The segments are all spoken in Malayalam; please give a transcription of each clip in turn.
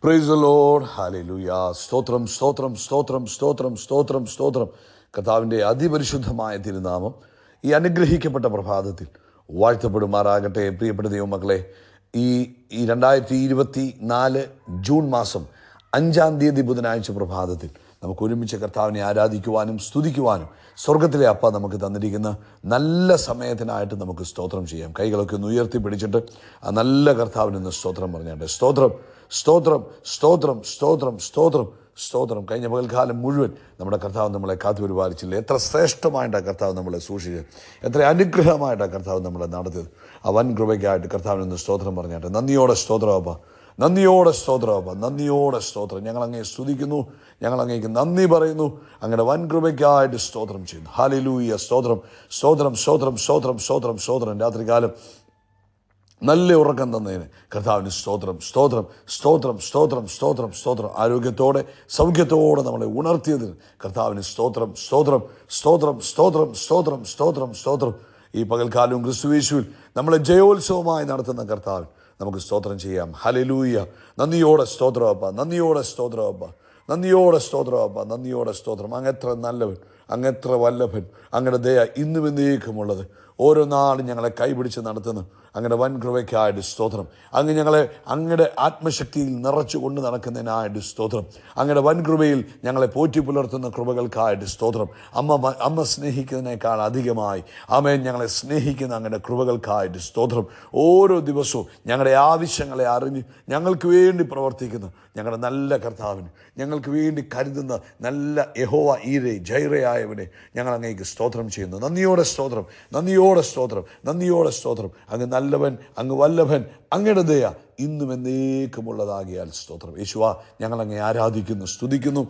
Praise the Lord. ഹല്ലേലൂയ. സ്തോത്രം സ്തോത്രം സ്തോത്രം സ്തോത്രം സ്തോത്രം സ്തോത്രം. കർത്താവിൻ്റെ അതിപരിശുദ്ധമായ തിരുനാമം ഈ അനുഗ്രഹിക്കപ്പെട്ട പ്രഭാതത്തിൽ വാഴ്ത്തപ്പെടുമാറാകട്ടെ. പ്രിയപ്പെട്ട ദൈവമക്കളെ, ഈ 2024 ജൂൺ മാസം 5-ാം തീയതി ബുധനാഴ്ച പ്രഭാതത്തിൽ നമുക്ക് ഒരുമിച്ച് കർത്താവിനെ ആരാധിക്കുവാനും സ്തുതിക്കുവാനും സ്വർഗത്തിലെ അപ്പ നമുക്ക് തന്നിരിക്കുന്ന നല്ല സമയത്തിനായിട്ട് നമുക്ക് സ്തോത്രം ചെയ്യാം. കൈകളൊക്കെ ഒന്ന് ഉയർത്തി പിടിച്ചിട്ട് ആ നല്ല കർത്താവിനൊന്ന് സ്തോത്രം പറഞ്ഞാട്ടെ. സ്തോത്രം സ്തോത്രം സ്തോത്രം സ്തോത്രം സ്തോത്രം സ്തോത്രം. കഴിഞ്ഞ പകൽക്കാലം മുഴുവൻ നമ്മുടെ കർത്താവ് നമ്മളെ കാത്തു പരിപാലിച്ചില്ല. എത്ര ശ്രേഷ്ഠമായിട്ടാണ് കർത്താവ് നമ്മളെ സൂക്ഷിച്ചത്, എത്ര അനുഗ്രഹമായിട്ടാണ് കർത്താവ് നമ്മളെ നടത്തിയത്. ആ വൻ കൃപയ്ക്കായിട്ട് കർത്താവിനൊന്ന് സ്തോത്രം പറഞ്ഞാട്ടെ. നന്ദിയോടെ സ്തോത്രം അപ്പ, നന്ദിയോടെ സ്തോത്രം അപ്പ, നന്ദിയോടെ സ്തോത്രം. ഞങ്ങൾ അങ്ങയെ സ്തുതിക്കുന്നു, ഞങ്ങൾ അങ്ങേക്ക് നന്ദി പറയുന്നു. അങ്ങയുടെ വൻ കൃപയ്ക്കായിട്ട് സ്തോത്രം ചെയ്യുന്നു. ഹല്ലേലൂയ. സ്തോത്രം സ്തോത്രം സ്തോത്രം സ്തോത്രം സ്തോത്രം സ്തോത്രം. രാത്രികാലം നല്ല ഉറക്കം തന്നതിന് കർത്താവിന് സ്തോത്രം സ്തോത്രം സ്തോത്രം സ്തോത്രം സ്തോത്രം സ്തോത്രം. ആരോഗ്യത്തോടെ സൗഖ്യത്തോടെ നമ്മളെ ഉണർത്തിയതിന് കർത്താവിന് സ്തോത്രം സ്തോത്രം സ്തോത്രം സ്തോത്രം സ്തോത്രം സ്തോത്രം സ്തോത്രം. ഈ പകൽക്കാലവും ക്രിസ്തുയേശുവിൽ നമ്മളെ ജയോത്സവമായി നടത്തുന്ന കർത്താവിന് നമുക്ക് സ്തോത്രം ചെയ്യാം. ഹല്ലേലൂയ. നന്ദിയോടെ സ്തോത്രം അപ്പ, നന്ദിയോടെ സ്തോത്രം അപ്പ, നന്ദിയോടെ സ്തോത്രം അപ്പ, നന്ദിയോടെ സ്തോത്രം. അങ്ങെത്ര നല്ലവൻ, അങ്ങെത്ര വല്ലഭൻ. അങ്ങയുടെ ദയ ഇന്നും എന്നേക്കുമുള്ളത്. ഓരോ നാളും ഞങ്ങളെ കൈപിടിച്ച് നടത്തുന്നു അങ്ങയുടെ വൻ കൃപയ്ക്കായിട്ട് സ്തോത്രം. അങ്ങ് ഞങ്ങളെ അങ്ങയുടെ ആത്മശക്തിയിൽ നിറച്ചു കൊണ്ട് നടക്കുന്നതിനായിട്ട് സ്തോത്രം. അങ്ങയുടെ വൻ കൃപയിൽ ഞങ്ങളെ പോറ്റി പുലർത്തുന്ന കൃപകൾക്കായിട്ട് സ്തോത്രം. അമ്മ സ്നേഹിക്കുന്നതിനേക്കാൾ അധികമായി ആമേൻ ഞങ്ങളെ സ്നേഹിക്കുന്ന അങ്ങയുടെ കൃപകൾക്കായിട്ട് സ്തോത്രം. ഓരോ ദിവസവും ഞങ്ങളുടെ ആവശ്യങ്ങളെ അറിഞ്ഞ് ഞങ്ങൾക്ക് വേണ്ടി പ്രവർത്തിക്കുന്ന ഞങ്ങളുടെ നല്ല കർത്താവിന്, ഞങ്ങൾക്ക് വേണ്ടി കരുതുന്ന നല്ല യഹോവ ഈരെ ജൈറയായവനെ ഞങ്ങൾ അങ്ങേക്ക് സ്തോത്രം ചെയ്യുന്നു. നന്ദിയോടെ സ്തോത്രം, നന്ദിയോടെ സ്തോത്രം, നന്ദിയോടെ സ്തോത്രം. അങ്ങ് നല്ലവൻ, അങ്ങ് വല്ലഭൻ, അങ്ങയുടെ ദയ ഇന്നും എന്നേക്കുമുള്ളതാകിയാൽ സ്തോത്രം. യേശുവാ, ഞങ്ങൾ അങ്ങേ ആരാധിക്കുന്നു, സ്തുതിക്കുന്നു.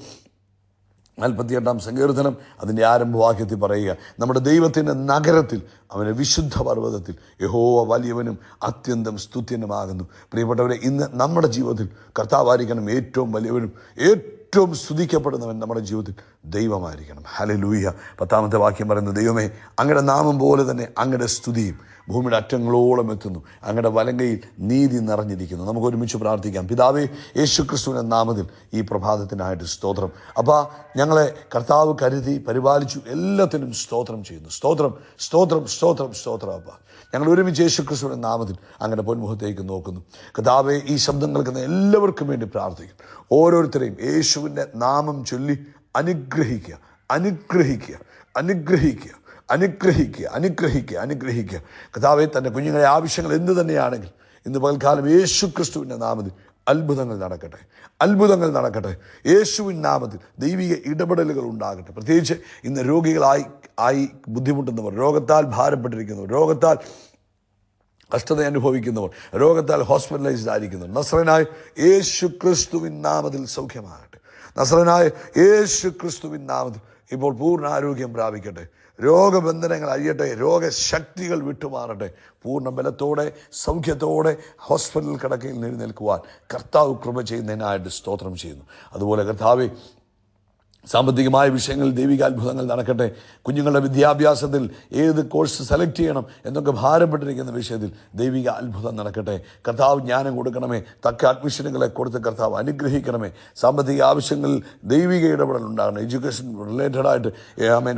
48-ാം സങ്കീർത്തനം അതിൻ്റെ ആരംഭവാക്യത്തിൽ പറയുക, നമ്മുടെ ദൈവത്തിൻ്റെ നഗരത്തിൽ അവൻ്റെ വിശുദ്ധ പർവ്വതത്തിൽ യഹോവ വലിയവനും അത്യന്തം സ്തുത്യനുമാകുന്നു. പ്രിയപ്പെട്ടവരെ, ഇന്ന് നമ്മുടെ ജീവിതത്തിൽ കർത്താവായിരിക്കണം ഏറ്റവും വലിയവനും ഏറ്റവും സ്തുതിക്കപ്പെടുന്നവൻ. നമ്മുടെ ജീവിതത്തിൽ ദൈവമായിരിക്കണം. ഹല്ലേലൂയ. 10-ാമത്തെ വാക്യം പറയുന്നത്, ദൈവമേ, അങ്ങയുടെ നാമം പോലെ തന്നെ അങ്ങയുടെ സ്തുതിയും ഭൂമിയുടെ അറ്റങ്ങളോളം എത്തുന്നു. അങ്ങയുടെ വലങ്കയിൽ നീതി നിറഞ്ഞിരിക്കുന്നു. നമുക്ക് ഒരുമിച്ച് പ്രാർത്ഥിക്കാം. പിതാവേ, യേശുക്രിസ്തുവിൻ്റെ നാമത്തിൽ ഈ പ്രഭാതത്തിനായിട്ട് സ്തോത്രം. അപ്പോൾ ഞങ്ങളെ കർത്താവ് കരുതി പരിപാലിച്ചു, എല്ലാത്തിനും സ്തോത്രം ചെയ്യുന്നു. സ്തോത്രം സ്തോത്രം സ്തോത്രം സ്തോത്രം. അപ്പോൾ ഞങ്ങൾ ഒരുമിച്ച് യേശുക്രിസ്തുവിൻ്റെ നാമത്തിൽ അങ്ങയുടെ പൊന്മുഖത്തേക്ക് നോക്കുന്നു. കർത്താവേ, ഈ ശബ്ദം കേൾക്കുന്ന എല്ലാവർക്കും വേണ്ടി പ്രാർത്ഥിക്കും. ഓരോരുത്തരെയും യേശുവിൻ്റെ നാമം ചൊല്ലി അനുഗ്രഹിക്കുക, അനുഗ്രഹിക്കുക, അനുഗ്രഹിക്കുക, അനുഗ്രഹിക്കുക, അനുഗ്രഹിക്കുക, അനുഗ്രഹിക്കുക. കർത്താവേ, തൻ്റെ കുഞ്ഞുങ്ങളെ ആവശ്യങ്ങൾ എന്തു തന്നെയാണെങ്കിൽ ഇന്ന് പകൽക്കാലം യേശുക്രിസ്തുവിൻ്റെ നാമത്തിൽ അത്ഭുതങ്ങൾ നടക്കട്ടെ, അത്ഭുതങ്ങൾ നടക്കട്ടെ. യേശുവിൻ നാമത്തിൽ ദൈവിക ഇടപെടലുകൾ ഉണ്ടാകട്ടെ. പ്രത്യേകിച്ച് ഇന്ന് രോഗികളായി ബുദ്ധിമുട്ടുന്നവർ, രോഗത്താൽ ഭാരപ്പെട്ടിരിക്കുന്നവർ, രോഗത്താൽ കഷ്ടത അനുഭവിക്കുന്നവർ, രോഗത്താൽ ഹോസ്പിറ്റലൈസ്ഡ് ആയിരിക്കുന്നവർ, നസ്രനായ യേശു ക്രിസ്തുവിൻ നാമത്തിൽ സൗഖ്യമാകട്ടെ. നസ്രനായ യേശു ക്രിസ്തുവിൻ നാമത്തിൽ ഇപ്പോൾ പൂർണ്ണ ആരോഗ്യം പ്രാപിക്കട്ടെ. രോഗബന്ധനങ്ങൾ അഴിയട്ടെ, രോഗശക്തികൾ വിട്ടുമാറട്ടെ. പൂർണ്ണ ബലത്തോടെ സൗഖ്യത്തോടെ ഹോസ്പിറ്റൽ കിടക്കയിൽ എഴുന്നേൽക്കുവാൻ കർത്താവ് കൃപ ചെയ്യുന്നതിനായിട്ട് സ്തോത്രം ചെയ്യുന്നു. അതുപോലെ കർത്താവേ, സാമ്പത്തികമായ വിഷയങ്ങളിൽ ദൈവിക അത്ഭുതങ്ങൾ നടക്കട്ടെ. കുഞ്ഞുങ്ങളുടെ വിദ്യാഭ്യാസത്തിൽ ഏത് കോഴ്സ് സെലക്ട് ചെയ്യണം എന്നൊക്കെ ഭാരപ്പെട്ടിരിക്കുന്ന വിഷയത്തിൽ ദൈവിക അത്ഭുതം നടക്കട്ടെ. കർത്താവ് ജ്ഞാനം കൊടുക്കണമേ, തക്ക അഡ്മിഷനുകളെ കൊടുത്ത് കർത്താവ് അനുഗ്രഹിക്കണമേ. സാമ്പത്തിക ആവശ്യങ്ങളിൽ ദൈവിക ഇടപെടൽ ഉണ്ടാകണം. എഡ്യൂക്കേഷൻ റിലേറ്റഡായിട്ട്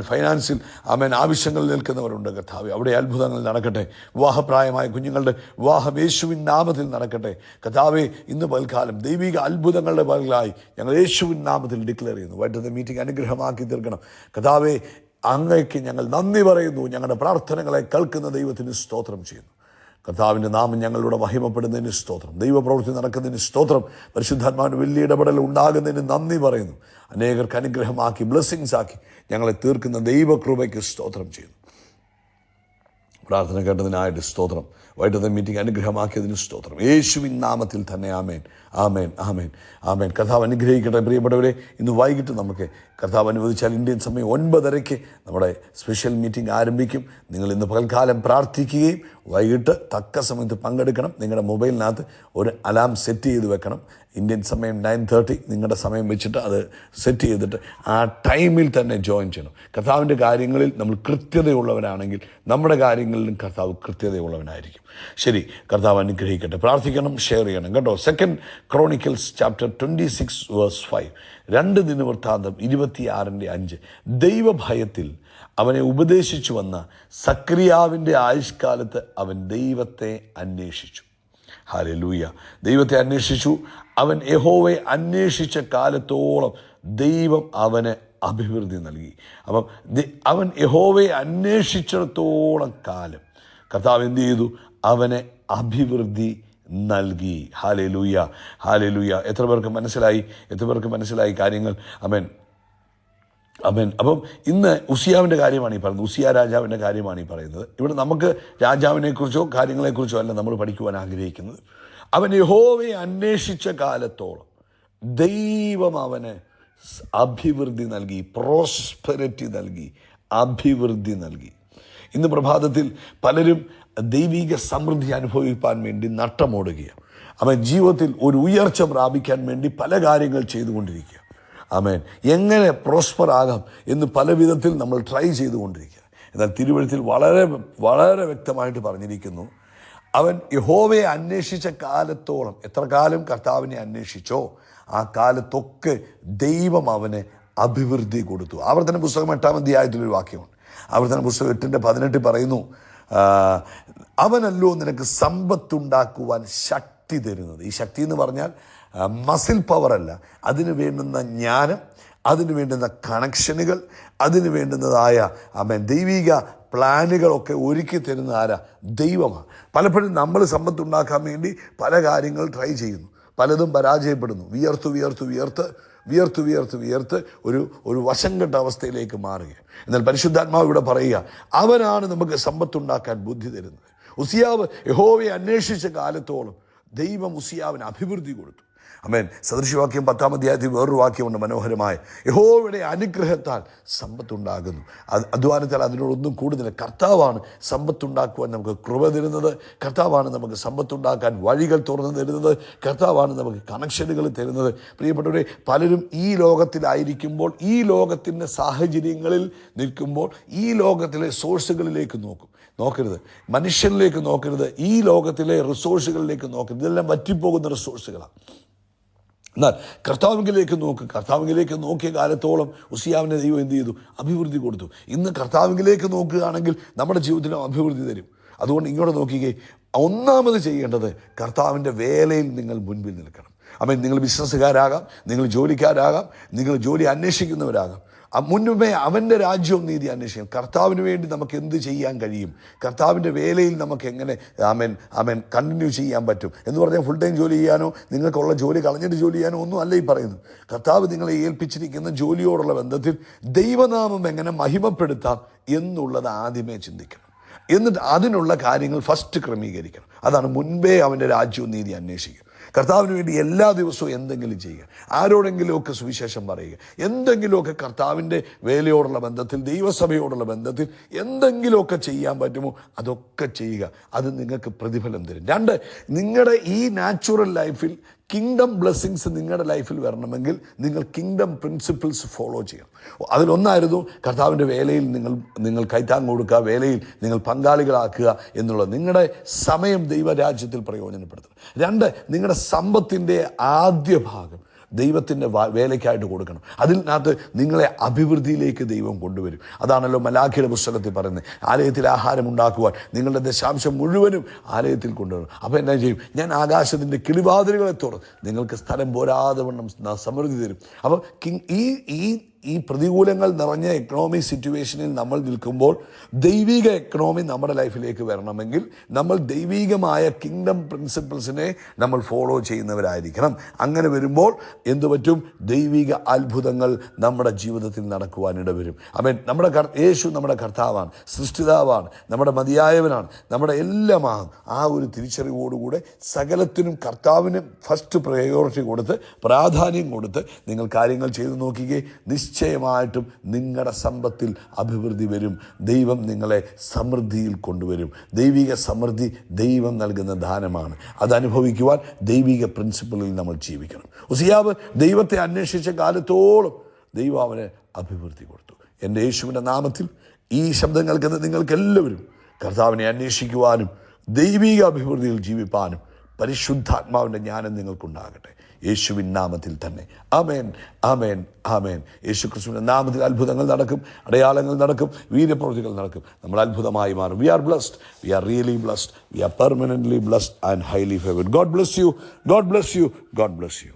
ഫൈനാൻസിൽ ആവശ്യങ്ങൾ നിൽക്കുന്നവരുണ്ട്. കർത്താവ്, അവിടെ അത്ഭുതങ്ങൾ നടക്കട്ടെ. വിവാഹപ്രായമായ കുഞ്ഞുങ്ങളുടെ വിവാഹം യേശുവിൻ നാമത്തിൽ നടക്കട്ടെ. കർത്താവെ, ഇന്ന് പകൽക്കാലം ദൈവിക അത്ഭുതങ്ങളുടെ പകലായി ഞങ്ങൾ യേശുവിൻ നാമത്തിൽ ഡിക്ലെയർ ചെയ്യുന്നു. വൈകിട്ടത്തെ മീറ്റിംഗ് അനുഗ്രഹമാക്കി തീർക്കണം. കർത്താവേ, അങ്ങയ്ക്ക് ഞങ്ങൾ നന്ദി പറയുന്നു. ഞങ്ങളുടെ പ്രാർത്ഥനകളെ കേൾക്കുന്ന ദൈവത്തിന് സ്തോത്രം ചെയ്യുന്നു. കർത്താവിൻ്റെ നാമം ഞങ്ങളുടെ മഹിമപ്പെടുന്നതിന് സ്തോത്രം. ദൈവപ്രവൃത്തി നടക്കുന്നതിന് സ്തോത്രം. പരിശുദ്ധാത്മാവിന് വലിയ ഇടപെടൽ ഉണ്ടാകുന്നതിന് നന്ദി പറയുന്നു. അനേകർക്ക് അനുഗ്രഹമാക്കി ബ്ലെസ്സിങ്സ് ആക്കി ഞങ്ങളെ തീർക്കുന്ന ദൈവകൃപയ്ക്ക് സ്തോത്രം ചെയ്യുന്നു. പ്രാർത്ഥന കേട്ടതിനായിട്ട് സ്തോത്രം. വൈകിട്ടത്തെ മീറ്റിംഗ് അനുഗ്രഹമാക്കിയതിന് സ്തോത്രം. യേശുവിൻ നാമത്തിൽ തന്നെ ആമേൻ, ആമേൻ, ആമേൻ, ആമേൻ. കർത്താവ് അനുഗ്രഹിക്കട്ടെ. പ്രിയപ്പെട്ടവരെ, ഇന്ന് വൈകിട്ട് നമുക്ക് കർത്താവ് അനുവദിച്ചാൽ ഇന്ത്യൻ സമയം 9:30 നമ്മുടെ സ്പെഷ്യൽ മീറ്റിംഗ് ആരംഭിക്കും. നിങ്ങൾ ഇന്ന് പകൽക്കാലം പ്രാർത്ഥിക്കുകയും വൈകിട്ട് തക്ക സമയത്ത് പങ്കെടുക്കണം. നിങ്ങളുടെ മൊബൈലിനകത്ത് ഒരു അലാം സെറ്റ് ചെയ്ത് വെക്കണം. ഇന്ത്യൻ സമയം 9:30 നിങ്ങളുടെ സമയം വെച്ചിട്ട് അത് സെറ്റ് ചെയ്തിട്ട് ആ ടൈമിൽ തന്നെ ജോയിൻ ചെയ്യണം. കർത്താവിൻ്റെ കാര്യങ്ങളിൽ നമ്മൾ കൃത്യതയുള്ളവരാണെങ്കിൽ നമ്മുടെ കാര്യങ്ങളിലും കർത്താവ് കൃത്യതയുള്ളവനായിരിക്കും. ശരി, കർത്താവ് അനുഗ്രഹിക്കട്ടെ. പ്രാർത്ഥിക്കണം, ഷെയർ ചെയ്യണം കേട്ടോ. 2 Chronicles chapter 26 verse 5, 2 ദിനവൃത്താന്തം 26:5. ദൈവഭയത്തിൽ അവനെ ഉപദേശിച്ചു വന്ന സക്രിയാവിൻ്റെ ആയുഷ്കാലത്ത് അവൻ ദൈവത്തെ അന്വേഷിച്ചു. ഹല്ലേലൂയ. ദൈവത്തെ അന്വേഷിച്ചു. അവൻ യഹോവയെ അന്വേഷിച്ച കാലത്തോളം ദൈവം അവന് അഭിവൃദ്ധി നൽകി. അപ്പം അവൻ യഹോവയെ അന്വേഷിച്ചിടത്തോളം കാലം കർത്താവ് എന്ത് ചെയ്തു? അവനെ അഭിവൃദ്ധി നൽകി. Hallelujah, hallelujah. എത്ര പേർക്ക് മനസ്സിലായി കാര്യങ്ങൾ? ആമേൻ, ആമേൻ. അപ്പം ഇന്ന് ഉസിയാവിൻ്റെ കാര്യമാണ് ഈ പറയുന്നത്. ഉസിയ രാജാവിൻ്റെ കാര്യമാണ് ഈ പറയുന്നത്. ഇവിടെ നമുക്ക് രാജാവിനെക്കുറിച്ചോ കാര്യങ്ങളെക്കുറിച്ചോ അല്ല നമ്മൾ പഠിക്കുവാൻ ആഗ്രഹിക്കുന്നത്. അവൻ യഹോവയെ അന്വേഷിച്ച കാലത്തോളം ദൈവം അവന് അഭിവൃദ്ധി നൽകി, പ്രോസ്പെരിറ്റി നൽകി, അഭിവൃദ്ധി നൽകി. ഇന്ന് പ്രഭാതത്തിൽ പലരും ദൈവിക സമൃദ്ധി അനുഭവിക്കാൻ വേണ്ടി നട്ടമോടുകയാണ്. അവൻ ജീവിതത്തിൽ ഒരു ഉയർച്ച പ്രാപിക്കാൻ വേണ്ടി പല കാര്യങ്ങൾ ചെയ്തുകൊണ്ടിരിക്കുക. ആമേൻ. എങ്ങനെ പ്രോസ്പർ ആകാം എന്ന് പല വിധത്തിൽ നമ്മൾ ട്രൈ ചെയ്തുകൊണ്ടിരിക്കുക. എന്നാൽ തിരുവെഴുത്തിൽ വളരെ വളരെ വ്യക്തമായിട്ട് പറഞ്ഞിരിക്കുന്നു, അവൻ യഹോവയെ അന്വേഷിച്ച കാലത്തോളം, എത്ര കാലം കർത്താവിനെ അന്വേഷിച്ചോ ആ കാലത്തൊക്കെ ദൈവം അവന് അഭിവൃദ്ധി കൊടുത്തു. ആവർത്തന പുസ്തകം 8-ാം അധ്യായത്തിലൊരു വാക്യമുണ്ട്. ആവർത്തന പുസ്തകം 8:18 പറയുന്നു, അവനല്ലോ നിനക്ക് സമ്പത്തുണ്ടാക്കുവാൻ ശക്തി തരുന്നത്. ഈ ശക്തി എന്ന് പറഞ്ഞാൽ മസിൽ പവറല്ല, അതിന് വേണ്ടുന്ന ജ്ഞാനം, അതിന് വേണ്ടുന്ന കണക്ഷനുകൾ, അതിന് വേണ്ടുന്നതായ ദൈവിക പ്ലാനുകളൊക്കെ ഒരുക്കി തരുന്ന ആരാ? ദൈവമാണ്. പലപ്പോഴും നമ്മൾ സമ്പത്തുണ്ടാക്കാൻ വേണ്ടി പല കാര്യങ്ങൾ ട്രൈ ചെയ്യുന്നു, പലതും പരാജയപ്പെടുന്നു. വിയർത്ത് ഒരു വശം കെട്ട അവസ്ഥയിലേക്ക് മാറുക. എന്നാൽ പരിശുദ്ധാത്മാവ് ഇവിടെ പറയുക, അവനാണ് നമുക്ക് സമ്പത്തുണ്ടാക്കാൻ ബുദ്ധി തരുന്നത്. ഉസിയാവ് യഹോവയെ അന്വേഷിച്ച കാലത്തോളം ദൈവം ഉസിയാവിന് അഭിവൃദ്ധി കൊടുത്തു. ആമേൻ. സദൃശവാക്യം 10-ാം അധ്യായത്തിൽ വേറൊരു വാക്യമുണ്ട് മനോഹരമായ, യഹോവയുടെ അനുഗ്രഹത്താൽ സമ്പത്തുണ്ടാകുന്നു. അധ്വാനത്താൽ അതിനോടൊന്നും കൂടുതൽ കർത്താവാണ് സമ്പത്തുണ്ടാക്കുവാൻ നമുക്ക് കൃപ തരുന്നത്. കർത്താവാണ് നമുക്ക് സമ്പത്തുണ്ടാക്കാൻ വഴികൾ തുറന്നു തരുന്നത്. കർത്താവാണ് നമുക്ക് കണക്ഷനുകൾ തരുന്നത്. പ്രിയപ്പെട്ടവരെ, പലരും ഈ ലോകത്തിലായിരിക്കുമ്പോൾ, ഈ ലോകത്തിൻ്റെ സാഹചര്യങ്ങളിൽ നിൽക്കുമ്പോൾ ഈ ലോകത്തിലെ സോഴ്സുകളിലേക്ക് നോക്കരുത്, മനുഷ്യനിലേക്ക് നോക്കരുത്, ഈ ലോകത്തിലെ റിസോഴ്സുകളിലേക്ക് നോക്കരുത്. ഇതെല്ലാം വറ്റിപ്പോകുന്ന റിസോഴ്സുകളാണ്. എന്നാൽ കർത്താവിലേക്ക് നോക്കിയ കാലത്തോളം ഉസിയാവിൻ്റെ ദൈവം എന്ത് ചെയ്തു? അഭിവൃദ്ധി കൊടുത്തു. ഇന്ന് കർത്താവിലേക്ക് നോക്കുകയാണെങ്കിൽ നമ്മുടെ ജീവിതത്തിലും അഭിവൃദ്ധി തരും. അതുകൊണ്ട് ഇങ്ങോട്ട് നോക്കിക്കേ, ഒന്നാമത് ചെയ്യേണ്ടത് കർത്താവിൻ്റെ വേലയിൽ നിങ്ങൾ മുൻപിൽ നിൽക്കണം. അപ്പം നിങ്ങൾ ബിസിനസ്സുകാരാകാം, നിങ്ങൾ ജോലിക്കാരാകാം, നിങ്ങൾ ജോലി അന്വേഷിക്കുന്നവരാകാം. മുൻപേ അവൻ്റെ രാജ്യവും നീതി അന്വേഷിക്കണം. കർത്താവിന് വേണ്ടി നമുക്ക് എന്ത് ചെയ്യാൻ കഴിയും? കർത്താവിൻ്റെ വേലയിൽ നമുക്ക് എങ്ങനെ കണ്ടിന്യൂ ചെയ്യാൻ പറ്റും എന്ന് പറഞ്ഞാൽ ഫുൾ ടൈം ജോലി ചെയ്യാനോ നിങ്ങൾക്കുള്ള ജോലി കളഞ്ഞിട്ട് ജോലി ചെയ്യാനോ ഒന്നും അല്ല ഈ പറയുന്നത്. കർത്താവ് നിങ്ങളെ ഏൽപ്പിച്ചിരിക്കുന്ന ജോലിയോടുള്ള ബന്ധത്തിൽ ദൈവനാമം എങ്ങനെ മഹിമപ്പെടുത്താം എന്നുള്ളത് ആദ്യമേ ചിന്തിക്കണം. എന്നിട്ട് അതിനുള്ള കാര്യങ്ങൾ ഫസ്റ്റ് ക്രമീകരിക്കണം. അതാണ് മുൻപേ അവൻ്റെ രാജ്യവും നീതി അന്വേഷിക്കുക. കർത്താവിന് വേണ്ടി എല്ലാ ദിവസവും എന്തെങ്കിലും ചെയ്യുക, ആരോടെങ്കിലുമൊക്കെ സുവിശേഷം പറയുക, എന്തെങ്കിലുമൊക്കെ കർത്താവിൻ്റെ വേലയോടുള്ള ബന്ധത്തിൽ, ദൈവസഭയോടുള്ള ബന്ധത്തിൽ എന്തെങ്കിലുമൊക്കെ ചെയ്യാൻ പറ്റുമോ അതൊക്കെ ചെയ്യുക. അത് നിങ്ങൾക്ക് പ്രതിഫലം തരും. 2, നിങ്ങളുടെ ഈ നാച്ചുറൽ ലൈഫിൽ കിങ്ഡം ബ്ലെസ്സിങ്സ് നിങ്ങളുടെ ലൈഫിൽ വരണമെങ്കിൽ നിങ്ങൾ കിങ്ഡം പ്രിൻസിപ്പിൾസ് ഫോളോ ചെയ്യണം. അതിലൊന്നായിരുന്നു കർത്താവിൻ്റെ വേലയിൽ നിങ്ങൾ കൈത്താങ് കൊടുക്കുക, വേലയിൽ നിങ്ങൾ പങ്കാളികളാക്കുക എന്നുള്ളത്. നിങ്ങളുടെ സമയം ദൈവരാജ്യത്തിൽ പ്രയോജനപ്പെടുത്തണം. 2, നിങ്ങളുടെ സമ്പത്തിൻ്റെ ആദ്യ ഭാഗം ദൈവത്തിൻ്റെ വേലയ്ക്കായിട്ട് കൊടുക്കണം. അതിനകത്ത് നിങ്ങളെ അഭിവൃദ്ധിയിലേക്ക് ദൈവം കൊണ്ടുവരും. അതാണല്ലോ മലാഖിയുടെ പുസ്തകത്തിൽ പറയുന്നത്, ആലയത്തിൽ ആഹാരം ഉണ്ടാക്കുവാൻ നിങ്ങളുടെ ദശാംശം മുഴുവനും ആലയത്തിൽ കൊണ്ടുവരും. അപ്പോൾ എന്നാ ചെയ്യും? ഞാൻ ആകാശത്തിൻ്റെ കിളിവാതിലുകളെ തുറന്ന് നിങ്ങൾക്ക് സ്ഥലം പോരാതെ വണ്ണം സമൃദ്ധി തരും. അപ്പോൾ ഈ പ്രതികൂലങ്ങൾ നിറഞ്ഞ എക്കണോമിക് സിറ്റുവേഷനിൽ നമ്മൾ നിൽക്കുമ്പോൾ ദൈവിക എക്കണോമി നമ്മുടെ ലൈഫിലേക്ക് വരണമെങ്കിൽ നമ്മൾ ദൈവികമായ കിങ്ഡം പ്രിൻസിപ്പിൾസിനെ നമ്മൾ ഫോളോ ചെയ്യുന്നവരായിരിക്കണം. അങ്ങനെ വരുമ്പോൾ എന്തു പറ്റും? ദൈവിക അത്ഭുതങ്ങൾ നമ്മുടെ ജീവിതത്തിൽ നടക്കുവാനിട വരും. യേശു നമ്മുടെ കർത്താവാണ്, സൃഷ്ടിതാവാണ്, നമ്മുടെ മതിയായവനാണ്, നമ്മുടെ എല്ലാമാണ്. ആ ഒരു തിരിച്ചറിവോടുകൂടെ സകലത്തിനും കർത്താവിന് ഫസ്റ്റ് പ്രയോറിറ്റി കൊടുത്ത്, പ്രാധാന്യം കൊടുത്ത് നിങ്ങൾ കാര്യങ്ങൾ ചെയ്തു നോക്കിക്കേ. നിശ്ചയമായിട്ടും നിങ്ങളുടെ സമ്പത്തിൽ അഭിവൃദ്ധി വരും. ദൈവം നിങ്ങളെ സമൃദ്ധിയിൽ കൊണ്ടുവരും. ദൈവിക സമൃദ്ധി ദൈവം നൽകുന്ന ദാനമാണ്. അതനുഭവിക്കുവാൻ ദൈവിക പ്രിൻസിപ്പിളിൽ നമ്മൾ ജീവിക്കണം. ഉസിയാവ് ദൈവത്തെ അന്വേഷിച്ച കാലത്തോളം ദൈവം അവന് അഭിവൃദ്ധി കൊടുത്തു. എൻ്റെ യേശുവിൻ്റെ നാമത്തിൽ ഈ ശബ്ദം കേൾക്കുന്ന നിങ്ങൾക്കെല്ലാവരും കർത്താവിനെ അന്വേഷിക്കുവാനും ദൈവിക അഭിവൃദ്ധിയിൽ ജീവിപ്പാനും പരിശുദ്ധാത്മാവിൻ്റെ ജ്ഞാനം നിങ്ങൾക്കുണ്ടാകട്ടെ. യേശുവിൻ നാമത്തിൽ തന്നെ. ആമേൻ, ആമേൻ, ആമേൻ. യേശു ക്രിസ്തുവിൻ്റെ നാമത്തിൽ അത്ഭുതങ്ങൾ നടക്കും, അടയാളങ്ങൾ നടക്കും, വീര്യപ്രവൃത്തികൾ നടക്കും. നമ്മൾ അത്ഭുതമായി മാറും. We are blessed, we are really blessed, we are permanently blessed and highly favoured. God bless you, God bless you, God bless U.